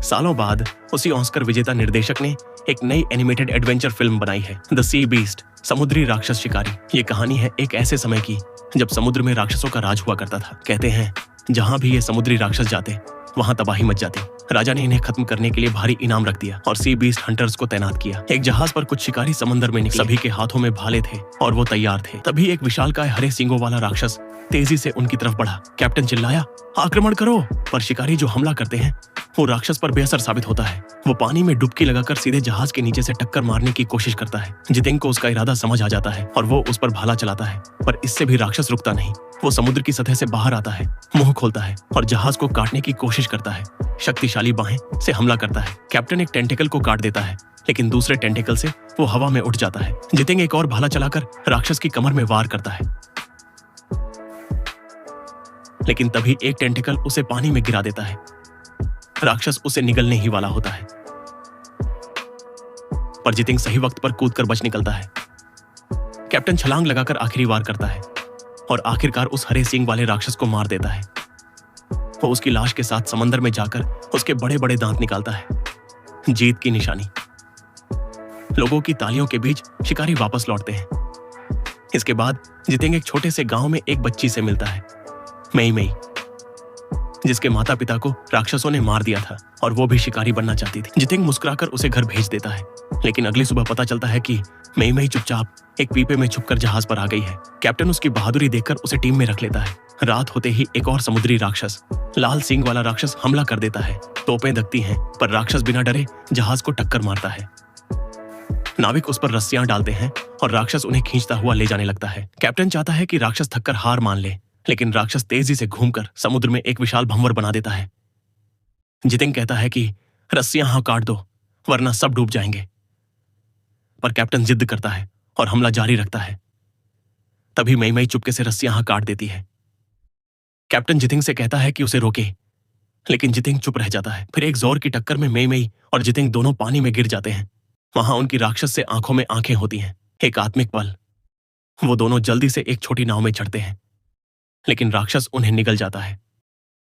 सालों बाद उसी ऑस्कर विजेता निर्देशक ने एक नई एनिमेटेड एडवेंचर फिल्म बनाई है, द सी बीस्ट, समुद्री राक्षस शिकारी। ये कहानी है एक ऐसे समय की जब समुद्र में राक्षसों का राज हुआ करता था। कहते हैं जहां भी ये समुद्री राक्षस जाते वहां तबाही मच जाती। राजा ने इन्हें खत्म करने के लिए भारी इनाम रख दिया और सी बीस्ट हंटर्स को तैनात किया। एक जहाज पर कुछ शिकारी समंदर में निकले। सभी के हाथों में भाले थे और वो तैयार थे। तभी एक विशालकाय हरे सींगों वाला राक्षस तेजी से उनकी तरफ बढ़ा। कैप्टन चिल्लाया, आक्रमण करो! पर शिकारी जो हमला करते हैं वो राक्षस पर बेअसर साबित होता है। वो पानी में डुबकी लगाकर सीधे जहाज के नीचे से टक्कर मारने की कोशिश करता है। जितेंग को उसका इरादा समझ आ जाता है और वो उस पर भाला चलाता है, पर इससे भी राक्षस रुकता नहीं। वो समुद्र की सतह से बाहर आता है, मुंह खोलता है और जहाज को काटने की कोशिश करता है। शक्तिशाली बाहें से हमला करता है। कैप्टन एक टेंटिकल को काट देता है, लेकिन दूसरे टेंटिकल से वो हवा में उठ जाता है। जितेंग एक और भाला चलाकर राक्षस की कमर में वार करता है, लेकिन तभी एक टेंटिकल उसे पानी में गिरा देता है। राक्षस उसे निगलने ही वाला होता है, पर जितेंग सही वक्त पर कूदकर बच निकलता है। कैप्टन छलांग लगाकर आखिरी वार करता है और आखिरकार उस हरे सींग वाले राक्षस को मार देता है। वो उसकी लाश के साथ समंदर में जाकर उसके बड़े बड़े दांत निकालता है, जीत की निशानी। लोगों की तालियों के बीच शिकारी वापस लौटते हैं। इसके बाद जितेंग एक छोटे से गांव में एक बच्ची से मिलता है, मई मई, जिसके माता पिता को राक्षसों ने मार दिया था और वो भी शिकारी बनना चाहती थी। जितेंग मुस्कुराकर उसे घर भेज देता है, लेकिन अगली सुबह पता चलता है कि मई मई चुपचाप एक पीपे में छुपकर जहाज पर आ गई है। कैप्टन उसकी बहादुरी देखकर उसे टीम में रख लेता है। रात होते ही एक और समुद्री राक्षस, लाल सींग वाला राक्षस, हमला कर देता है। तोपें दगती हैं, पर राक्षस बिना डरे जहाज को टक्कर मारता है। नाविक उस पर रस्सियां डालते हैं और राक्षस उन्हें खींचता हुआ ले जाने लगता है। कैप्टन चाहता है कि राक्षस थककर हार मान ले, लेकिन राक्षस तेजी से घूमकर समुद्र में एक विशाल भंवर बना देता है। जितेंग कहता है कि रस्सियां हाँ काट दो, वरना सब डूब जाएंगे। पर कैप्टन जिद करता है और हमला जारी रखता है। तभी मई मई चुपके से रस्सियां हाँ काट देती है। कैप्टन जितेंग से कहता है कि उसे रोके, लेकिन जितेंग चुप रह जाता है। फिर एक जोर की टक्कर में मई मई और जितेंग दोनों पानी में गिर जाते हैं। वहां उनकी राक्षस से आंखों में आंखें होती हैं। एक आत्मिक पल, वो दोनों जल्दी से एक छोटी नाव में चढ़ते हैं, लेकिन राक्षस उन्हें निगल जाता है।